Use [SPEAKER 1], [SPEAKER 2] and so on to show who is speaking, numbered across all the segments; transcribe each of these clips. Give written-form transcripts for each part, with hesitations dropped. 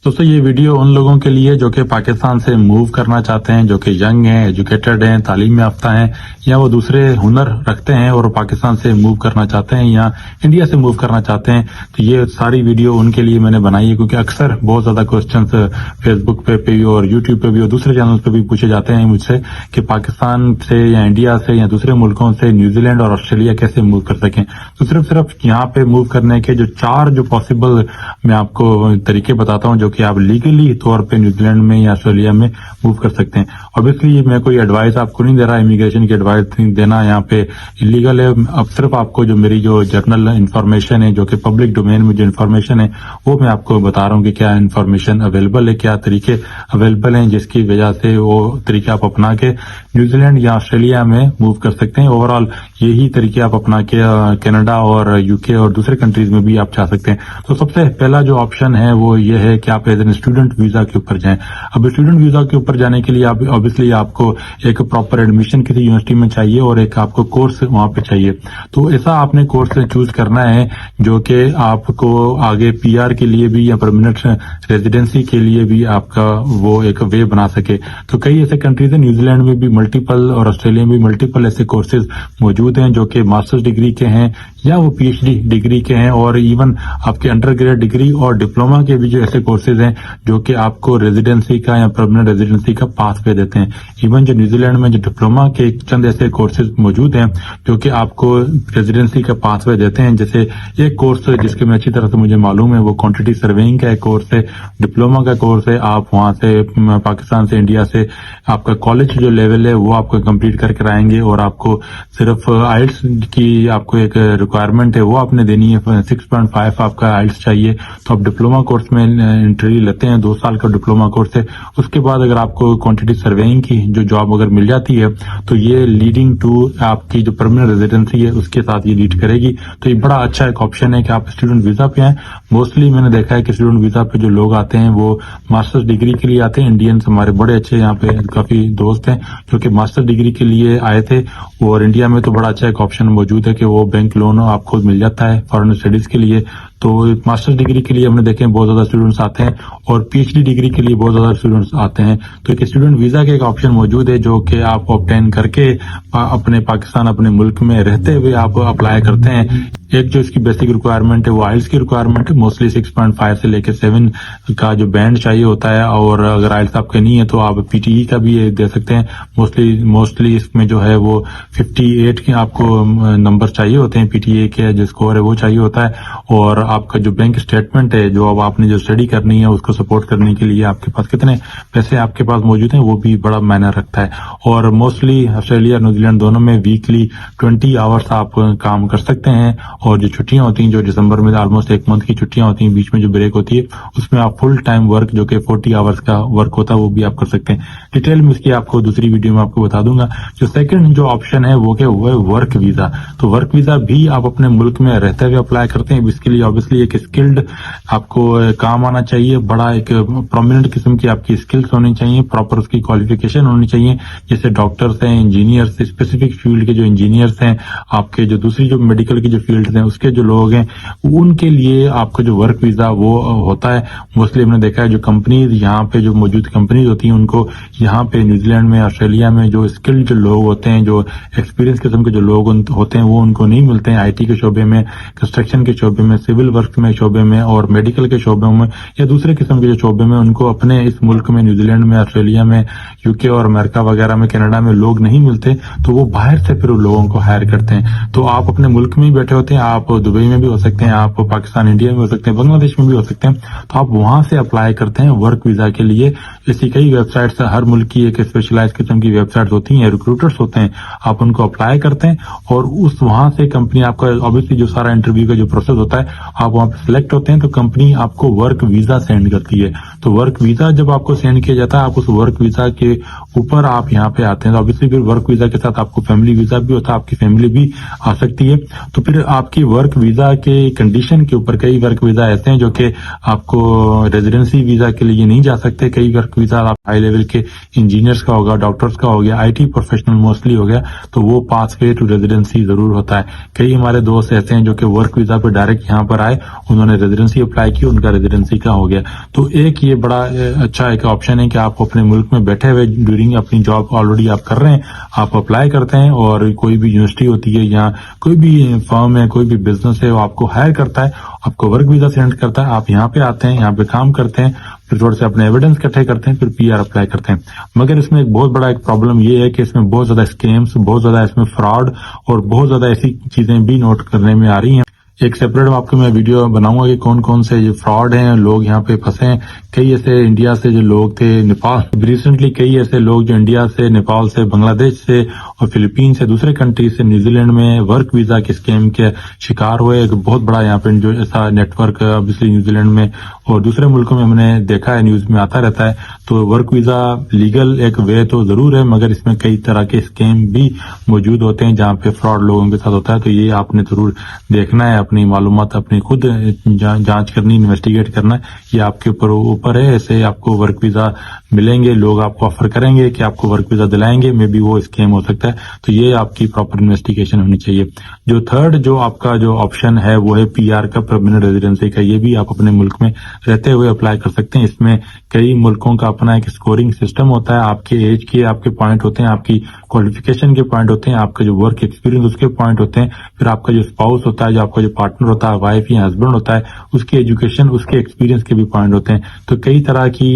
[SPEAKER 1] दोस्तों ये वीडियो उन लोगों के लिए जो कि पाकिस्तान से मूव करना चाहते हैं, जो कि यंग हैं, एजुकेटेड हैं, तालीम याफ्ता हैं, या वो दूसरे हुनर रखते हैं और पाकिस्तान से मूव करना चाहते हैं या इंडिया से मूव करना चाहते हैं। तो ये सारी वीडियो उनके लिए मैंने बनाई है, क्योंकि अक्सर बहुत ज्यादा क्वेश्चंस फेसबुक पे भी और यूट्यूब पे भी और दूसरे चैनल पे भी पूछे जाते हैं मुझसे कि पाकिस्तान से या इंडिया से या दूसरे मुल्कों से न्यूजीलैंड और ऑस्ट्रेलिया कैसे मूव कर सकें। तो सिर्फ यहाँ पे मूव करने के जो 4 जो पॉसिबल मैं आपको तरीके बताता हूँ, जो कि आप लीगली तौर पे न्यूजीलैंड में या ऑस्ट्रेलिया में मूव कर सकते हैं। ऑब्वियसली मैं कोई एडवाइस आपको नहीं दे रहा, इमिग्रेशन की एडवाइस देना यहाँ पे इलीगल है। अब सिर्फ आपको जो मेरी जो जर्नल इंफॉर्मेशन है, जो कि पब्लिक डोमेन में जो इंफॉर्मेशन है, वो मैं आपको बता रहा हूँ कि क्या इंफॉर्मेशन अवेलेबल है, क्या तरीके अवेलेबल हैं, जिसकी वजह से वो तरीके आप अपना के न्यूजीलैंड या ऑस्ट्रेलिया में मूव कर सकते हैं। ओवरऑल यही तरीके आप अपना के कनाडा और यूके और दूसरे कंट्रीज में भी आप जा सकते हैं। तो सबसे पहला जो ऑप्शन है वो ये है कि आप एज एन स्टूडेंट वीजा के ऊपर जाएं। अब स्टूडेंट वीजा के ऊपर जाने के लिए आप ऑब्वियसली आपको एक प्रॉपर एडमिशन किसी यूनिवर्सिटी में चाहिए और एक आपको कोर्स वहां पे चाहिए। तो ऐसा आपने कोर्स चूज करना है जो कि आपको आगे पीआर के लिए भी या परमानेंट रेजिडेंसी के लिए भी आपका वो एक वे बना सके। तो कई ऐसे कंट्रीज हैं, न्यूजीलैंड में भी मल्टीपल और ऑस्ट्रेलिया में भी मल्टीपल ऐसे कोर्सेज मौजूद हैं जो कि मास्टर्स डिग्री के हैं या वो पीएचडी डिग्री के हैं, और इवन आपके अंडर ग्रेड डिग्री और डिप्लोमा के भी जो ऐसे कोर्सेज हैं जो कि आपको रेजिडेंसी का या परमानेंट रेजिडेंसी का पाथवे देते हैं। इवन जो न्यूजीलैंड में जो डिप्लोमा के चंद ऐसे कोर्सेज मौजूद हैं जो कि आपको रेजिडेंसी का पाथवे देते हैं। जैसे एक कोर्स जिसके में अच्छी तरह से मुझे मालूम है वो क्वांटिटी सर्वेइंग का एक कोर्स है, डिप्लोमा का कोर्स है। आप वहां से पाकिस्तान से इंडिया से आपका कॉलेज जो लेवल है वो आपको कंप्लीट करके आएंगे और आपको सिर्फ आइल्स की आपको एक रिक्वायरमेंट है वो आपने देनी है। 6.5 आपका आइल्स चाहिए। तो आप डिप्लोमा कोर्स में एंट्री लेते हैं, 2 साल का डिप्लोमा कोर्स है। उसके बाद अगर आपको क्वांटिटी सर्वेइंग की जो जॉब अगर मिल जाती है तो ये लीडिंग टू आपकी जो परमानेंट रेजिडेंसी है उसके साथ ये लीड करेगी। तो ये बड़ा अच्छा एक ऑप्शन है कि आप स्टूडेंट वीजा पे आए। मोस्टली मैंने देखा है कि स्टूडेंट वीजा पे जो लोग आते हैं वो मास्टर्स डिग्री के लिए आते हैं। इंडियंस हमारे बड़े अच्छे यहाँ पे काफी दोस्त हैं जो कि मास्टर डिग्री के लिए आए थे, और इंडिया में तो बड़ा अच्छा एक ऑप्शन मौजूद है कि वो बैंक लोन आपको मिल जाता है फॉरेन स्टडीज के लिए। तो मास्टर्स डिग्री के लिए हमने देखे बहुत ज्यादा स्टूडेंट्स आते हैं और पीएचडी डिग्री के लिए बहुत ज्यादा स्टूडेंट्स आते हैं। तो एक स्टूडेंट वीजा का एक ऑप्शन मौजूद है जो कि आप ऑब्टेन करके अपने पाकिस्तान अपने मुल्क में रहते हुए आप अप्लाई करते हैं। एक जो इसकी बेसिक रिक्वायरमेंट है वो आइल्स की रिक्वायरमेंट है। मोस्टली 6.5 से लेकर 7 का जो बैंड चाहिए होता है, और अगर आइल्स आपके नहीं है तो आप पीटीई का भी दे सकते हैं। मोस्टली इसमें जो है वो 58 के आपको नंबर चाहिए होते हैं, पीटीए के जो स्कोर है वो चाहिए होता है। और आपका जो बैंक स्टेटमेंट है जो अब आपने जो स्टडी करनी है उसको सपोर्ट करने के लिए आपके पास कितने पैसे आपके पास मौजूद हैं वो भी बड़ा मायने रखता है। और मोस्टली ऑस्ट्रेलिया न्यूजीलैंड दोनों में वीकली 20 आवर्स आप काम कर सकते हैं, और जो छुट्टियां होती हैं जो दिसंबर में ऑलमोस्ट 1 मंथ की छुट्टियां होती हैं, बीच में जो ब्रेक होती है उसमें आप फुल टाइम वर्क जो कि 40 आवर्स का वर्क होता है वो भी आप कर सकते हैं। डिटेल में इसकी आपको दूसरी वीडियो में आपको बता दूंगा। जो सेकंड जो ऑप्शन है वो क्या वो है वर्क वीजा। तो वर्क वीजा भी आप अपने मुल्क में रहते हुए अप्लाई करते हैं। इसके लिए ऑब्वियसली एक स्किल्ड आपको काम आना चाहिए, बड़ा एक प्रोमिनेंट किस्म की आपकी स्किल्स होनी चाहिए, प्रॉपर उसकी क्वालिफिकेशन होनी चाहिए। जैसे डॉक्टर्स हैं, इंजीनियर्स, स्पेसिफिक फील्ड के जो इंजीनियर्स हैं, आपके जो दूसरी जो मेडिकल की जो फील्ड हैं उसके जो लोग हैं उनके लिए आपका जो वर्क वीजा वो होता है। मोस्टली हमने देखा है जो कंपनीज यहाँ पे जो मौजूद कंपनीज होती हैं उनको यहाँ पे न्यूजीलैंड में ऑस्ट्रेलिया में जो स्किल्ड जो लोग होते हैं, जो एक्सपीरियंस किस्म के जो लोग होते हैं वो उनको नहीं मिलते हैं। आईटी के शोबे में, कंस्ट्रक्शन के शोबे में, सिविल वर्क में शोबे में और मेडिकल के शोबे में या दूसरे किस्म के जो शोबे में उनको अपने इस मुल्क में न्यूजीलैंड में, ऑस्ट्रेलिया में, यूके और अमेरिका वगैरह में, कनाडा में लोग नहीं मिलते। तो वो बाहर से फिर उन लोगों को हायर करते हैं। तो आप अपने मुल्क में ही बैठे होते हैं, आप दुबई में भी हो सकते हैं, आप पाकिस्तान इंडिया में हो सकते हैं, बांग्लादेश में भी हो सकते हैं। तो आप वहां से अप्लाई करते हैं वर्क वीजा के लिए। ऐसी कई वेबसाइट्स, हर मुल्क की एक स्पेशलाइज किस्म की वेबसाइट्स होती हैं, रिक्रूटर्स होते हैं, आप उनको अप्लाई करते हैं और उस वहां से कंपनी आपका ऑब्वियसली जो सारा इंटरव्यू का जो प्रोसेस होता है आप वहां पे सिलेक्ट होते हैं तो कंपनी आपको वर्क वीजा सेंड करती है। तो वर्क वीजा जब आपको सेंड किया जाता है आप उस वर्क वीजा के ऊपर आप यहाँ पे आते हैं तो ऑब्वियसली फिर वर्क वीजा के साथ आपको फैमिली वीजा भी होता है, आपकी फैमिली भी आ सकती है। तो फिर आपकी वर्क वीजा के कंडीशन के ऊपर कई वर्क वीजा ऐसे हैं जो कि आपको रेजिडेंसी वीजा के लिए नहीं जा सकते। कई वर्क वीजा आप हाई लेवल के इंजीनियर्स का होगा, डॉक्टर्स का हो गया, IT प्रोफेशनल मोस्टली हो गया, तो वो पास वे टू रेजिडेंसी जरूर होता है। कई हमारे दोस्त ऐसे हैं जो कि वर्क वीजा पे डायरेक्ट यहाँ पर आए, उन्होंने रेजिडेंसी अप्लाई की, उनका रेजिडेंसी का हो गया। तो एक ये बड़ा अच्छा एक ऑप्शन है कि आप अपने मुल्क में बैठे हुए ड्यूरिंग अपनी जॉब ऑलरेडी आप कर रहे हैं, आप अप्लाई करते हैं और कोई भी यूनिवर्सिटी होती है या कोई भी फर्म है, कोई भी बिजनेस है, वो आपको हायर करता है, आपको वर्क वीजा सेंड करता है, आप यहाँ पे आते हैं, यहाँ पे काम करते हैं, फिर थोड़े से अपने एविडेंस इकट्ठे करते हैं, फिर PR अप्लाई करते हैं। मगर इसमें एक बहुत बड़ा एक प्रॉब्लम ये है कि इसमें बहुत ज्यादा स्कैम्स, बहुत ज्यादा इसमें फ्रॉड और बहुत ज्यादा ऐसी चीजें भी नोट करने में आ रही हैं। एक सेपरेट आपको मैं वीडियो बनाऊंगा कि कौन कौन से जो फ्रॉड हैं, लोग यहाँ पे फंसे हैं। कई ऐसे इंडिया से जो लोग थे, नेपाल रिसेंटली कई ऐसे लोग जो इंडिया से, नेपाल से, बांग्लादेश से और फिलीपीन से, दूसरे कंट्री से न्यूजीलैंड में वर्क वीजा के स्कैम के शिकार हुए। एक बहुत बड़ा यहाँ पे जो ऐसा नेटवर्क ऑब्वियसली न्यूजीलैंड में और दूसरे मुल्कों में हमने देखा है, न्यूज में आता रहता है। तो वर्क वीजा लीगल एक वे तो जरूर है, मगर इसमें कई तरह के स्कैम भी मौजूद होते हैं जहाँ पे फ्रॉड लोगों के साथ होता है। तो ये आपने जरूर देखना है, अपनी मालूमात अपनी खुद जांच करनी, इन्वेस्टिगेट करना है। ये आपके ऊपर है। ऐसे आपको वर्क वीजा मिलेंगे, लोग आपको ऑफर करेंगे कि आपको वर्क वीजा दिलाएंगे, मे बी वो स्कैम हो सकता है। तो ये आपकी प्रॉपर इन्वेस्टिगेशन होनी चाहिए। जो थर्ड जो आपका जो ऑप्शन है वो है PR का, परमानेंट रेजिडेंसी का। ये भी आप अपने मुल्क में रहते हुए अप्लाई कर सकते हैं। इसमें कई मुल्कों का अपना एक स्कोरिंग सिस्टम होता है, आपके एज के आपके पॉइंट होते हैं, आपकी क्वालिफिकेशन के पॉइंट होते हैं, आपका जो वर्क एक्सपीरियंस उसके पॉइंट होते हैं, फिर आपका जो स्पाउस होता है, जो आपका जो पार्टनर होता है, वाइफ या हस्बैंड होता है, उसकी एजुकेशन, उसके एक्सपीरियंस के भी पॉइंट होते हैं। तो कई तरह की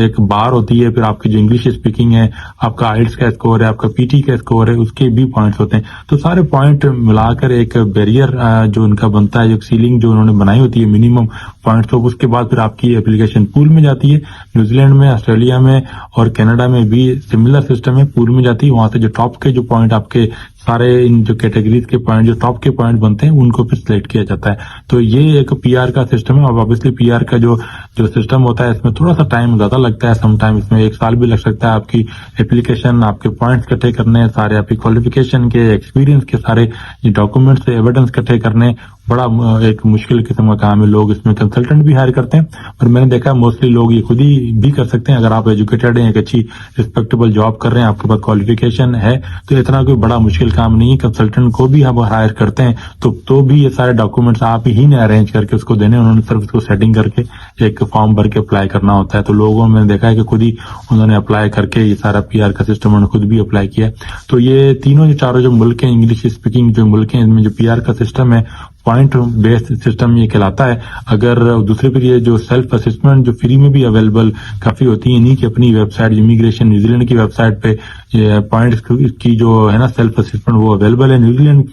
[SPEAKER 1] एक बार होती है। फिर आपकी जो इंग्लिश स्पीकिंग है, आपका आइल्स का स्कोर है, आपका PT का स्कोर है, उसके भी पॉइंट्स होते हैं। तो सारे पॉइंट मिलाकर एक बैरियर जो उनका बनता है, जो सीलिंग जो उन्होंने बनाई होती है मिनिमम पॉइंट, तो उसके बाद फिर आपकी एप्लीकेशन पूल में जाती है। न्यूजीलैंड में, ऑस्ट्रेलिया में और कनाडा में भी सिमिलर सिस्टम है, पूल में जाती है। वहां से जो टॉप के जो पॉइंट आपके सारे इन जो कैटेगरीज के पॉइंट, जो टॉप के पॉइंट बनते हैं, उनको फिर सिलेक्ट किया जाता है। तो ये एक PR का सिस्टम है। और ऑब्वियसली PR का जो सिस्टम होता है, इसमें थोड़ा सा टाइम ज्यादा लगता है, सम टाइम इसमें 1 साल भी लग सकता है। आपकी एप्लीकेशन, आपके पॉइंट्स इकट्ठे करने, सारे आपकी क्वालिफिकेशन के, एक्सपीरियंस के सारे डॉक्यूमेंट्स, एविडेंस इकट्ठे करने, बड़ा एक मुश्किल किस्म का काम है। लोग इसमें कंसल्टेंट भी हायर करते हैं, और मैंने देखा मोस्टली लोग ये खुद ही भी कर सकते हैं। अगर आप एजुकेटेड हैं, एक अच्छी रिस्पेक्टेबल जॉब कर रहे हैं, आपके पास क्वालिफिकेशन है, तो इतना कोई बड़ा मुश्किल काम नहीं है। कंसल्टेंट को भी हम हायर करते हैं तो भी ये सारे डॉक्यूमेंट्स आप ही ने अरेंज करके उसको देने, उन्होंने सिर्फ उसको सेटिंग करके एक फॉर्म भर के अप्लाई करना होता है। तो लोगों में देखा है कि खुद ही उन्होंने अप्लाई करके ये सारा PR का सिस्टम उन्होंने खुद भी अप्लाई किया। तो ये तीनों जो चारों जो मुल्क हैं, इंग्लिश स्पीकिंग जो मुल्क हैं, इनमें जो PR का सिस्टम है, पॉइंट बेस्ड सिस्टम ये कहलाता है। अगर दूसरे पर ये जो सेल्फ असेसमेंट जो फ्री में भी अवेलेबल काफी होती है, नहीं कि अपनी वेबसाइट, इमिग्रेशन न्यूजीलैंड की वेबसाइट पे ये पॉइंट्स की जो है ना सेल्फ असेसमेंट वो अवेलेबल है। न्यूजीलैंड,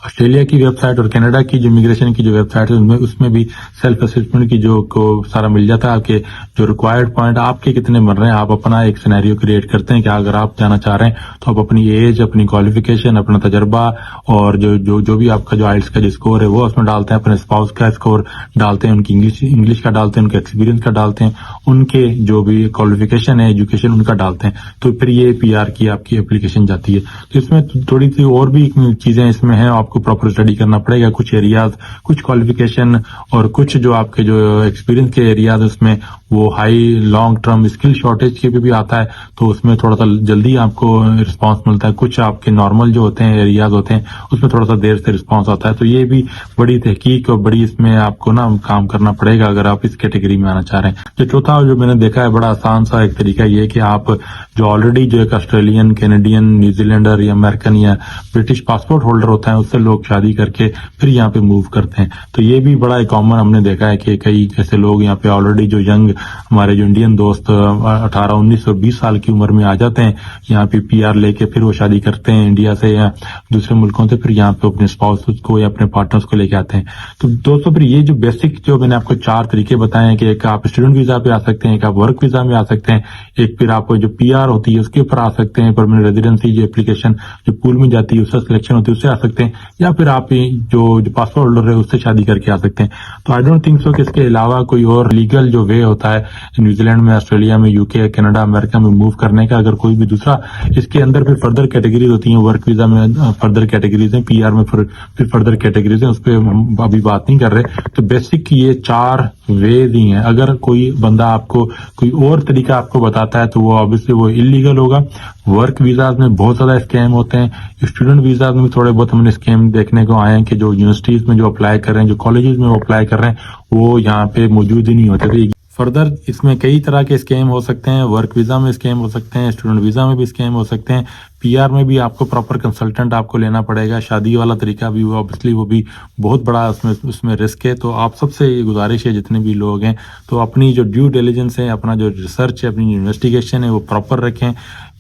[SPEAKER 1] ऑस्ट्रेलिया की वेबसाइट और कनाडा की जो इमिग्रेशन की जो वेबसाइट है उसमें भी सेल्फ असेसमेंट की जो को सारा मिल जाता है। आपके जो रिक्वायर्ड पॉइंट आपके कितने बन रहे हैं, आप अपना एक सिनेरियो क्रिएट करते हैं कि अगर आप जाना चाह रहे हैं तो आप अपनी एज, अपनी क्वालिफिकेशन, अपना तजर्बा और जो भी आपका जो आइल्स का जो स्कोर है वो उसमें डालते हैं, अपने स्पाउस का स्कोर डालते हैं, उनकी इंग्लिश का डालते हैं, उनके एक्सपीरियंस का डालते हैं, उनके जो भी क्वालिफिकेशन है, एजुकेशन उनका डालते हैं। तो फिर ये PR की आपकी एप्लीकेशन जाती है। तो इसमें थोड़ी सी और भी चीजें इसमें हैं, आपको प्रॉपर स्टडी करना पड़ेगा। कुछ एरियाज, कुछ क्वालिफिकेशन और कुछ जो आपके जो एक्सपीरियंस के एरियाज उसमें वो high long term skill shortage के भी आता है, तो उसमें थोड़ा सा जल्दी आपको रिस्पांस मिलता है। कुछ आपके नॉर्मल जो होते हैं एरियाज होते हैं उसमें थोड़ा सा देर से रिस्पांस आता है। तो ये भी बड़ी तहकीक और बड़ी इसमें आपको ना काम करना पड़ेगा अगर आप इस कैटेगरी में आना चाह रहे हैं। जो चौथा जो मैंने देखा है बड़ा आसान सा एक तरीका ये कि आप जो ऑलरेडी जो एक ऑस्ट्रेलियन, कैनेडियन, न्यूजीलैंडर या अमेरिकन या ब्रिटिश पासपोर्ट होल्डर होता है उससे लोग शादी करके फिर यहाँ पे मूव करते हैं। तो ये भी बड़ा कॉमन हमने देखा है कि कई ऐसे लोग यहाँ पे ऑलरेडी जो यंग हमारे जो इंडियन दोस्त 18, 19 और 20 साल की उम्र में आ जाते हैं यहाँ पे PR लेके, फिर वो शादी करते हैं इंडिया से या दूसरे मुल्कों से, फिर यहाँ पे अपने स्पाउस को या अपने पार्टनर्स को लेके आते हैं। तो दोस्तों फिर ये जो बेसिक जो मैंने आपको 4 तरीके बताए हैं कि एक आप स्टूडेंट वीजा पे आ सकते हैं, एक आप वर्क वीजा में आ सकते हैं, एक फिर आपको जो PR होती है उसके ऊपर आ सकते हैं, परमानेंट रेजिडेंसी जो एप्लीकेशन जो पूल में जाती है उसका सिलेक्शन होती है उससे आ सकते हैं, یا پھر آپ جو پاسپورٹ ہولڈر ہے اس سے شادی کر کے آ سکتے ہیں. تو آئی ڈونٹ تھنک سو کہ اس کے علاوہ کوئی اور لیگل جو وے ہوتا ہے نیوزی لینڈ میں, آسٹریلیا میں, یو کے, کینیڈا, امریکہ میں موو کرنے کا. اگر کوئی بھی دوسرا اس کے اندر پھر فردر کیٹیگریز ہوتی ہیں, ورک ویزا میں فردر کیٹیگریز ہیں, پی آر میں پھر فردر کیٹیگریز ہیں, اس پہ ہم ابھی بات نہیں کر رہے. تو بیسک یہ 4 ویز ہی ہیں. اگر کوئی بندہ آپ کو کوئی اور طریقہ آپ کو بتاتا ہے تو وہ obviously وہ انلیگل ہوگا. ورک ویزاز میں بہت زیادہ اسکیم ہوتے ہیں. اسٹوڈنٹ ویزاز میں تھوڑے بہت ہم نے اسکیم دیکھنے کو آئے ہیں کہ جو یونیورسٹیز میں جو اپلائی کر رہے ہیں, جو کالجز میں وہ اپلائی کر رہے ہیں, وہ یہاں پہ موجود ہی نہیں ہوتے تھے. فردر اس میں کئی طرح کے اسکیم ہو سکتے ہیں. ورک ویزا میں اسکیم ہو سکتے ہیں, اسٹوڈنٹ ویزا میں بھی اسکیم ہو سکتے ہیں, پی آر میں بھی آپ کو پراپر کنسلٹنٹ آپ کو لینا پڑے گا. شادی والا طریقہ بھی obviously وہ بھی بہت بڑا اس میں رسک ہے. تو آپ سب سے یہ گزارش ہے جتنے بھی لوگ ہیں تو اپنی جو ڈیو ڈیلیجنس ہے, اپنا جو ریسرچ ہے, اپنی انویسٹیگیشن ہے وہ پراپر رکھیں.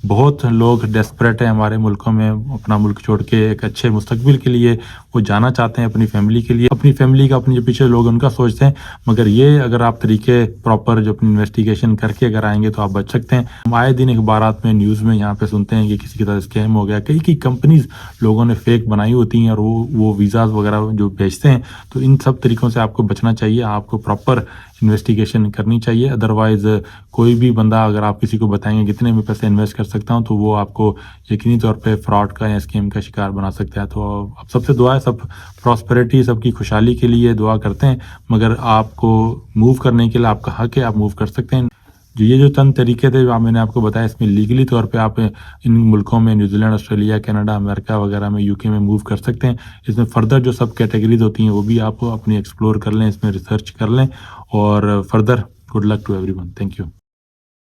[SPEAKER 1] بہت لوگ ڈیسپریٹ ہیں ہمارے ملکوں میں, اپنا ملک چھوڑ کے ایک اچھے مستقبل کے لیے وہ جانا چاہتے ہیں, اپنی فیملی کے لیے, اپنی فیملی کا, اپنے جو پیچھے لوگ ان کا سوچتے ہیں. مگر یہ اگر آپ طریقے پراپر جو اپنی انویسٹیگیشن کر کے اگر آئیں گے تو آپ بچ سکتے ہیں. ہم آئے دن اخبارات میں, نیوز میں یہاں پہ سنتے ہیں کہ کسی کی طرح اسکیم ہو گیا. کئی کمپنیز لوگوں نے فیک بنائی ہوتی ہیں اور وہ ویزاز وغیرہ جو بیچتے ہیں. تو ان سب طریقوں سے آپ کو بچنا چاہیے, آپ کو پراپر انویسٹیگیشن کرنی چاہیے. ادروائز کوئی بھی بندہ اگر آپ کسی کو بتائیں گے کتنے میں پیسے انویسٹ کر سکتا ہوں تو وہ آپ کو یقینی طور پہ فراڈ کا یا اسکیم کا شکار بنا سکتا ہے. تو اب سب سے دعا ہے, سب پراسپیرٹی, سب کی خوشحالی کے لیے دعا کرتے ہیں. مگر آپ کو موو کرنے کے لیے آپ کا حق ہے, آپ موو کر سکتے ہیں. جو چند طریقے تھے جو میں نے آپ کو بتایا, اس میں لیگلی طور پہ آپ ان ملکوں میں نیوزی لینڈ, آسٹریلیا, کینیڈا, امریکہ وغیرہ میں, یو کے میں موو کر سکتے ہیں. اس میں فردر جو سب کیٹیگریز ہوتی ہیں وہ بھی آپ اپنی ایکسپلور کر لیں, اس میں ریسرچ کر لیں. اور further good luck to everyone. Thank you.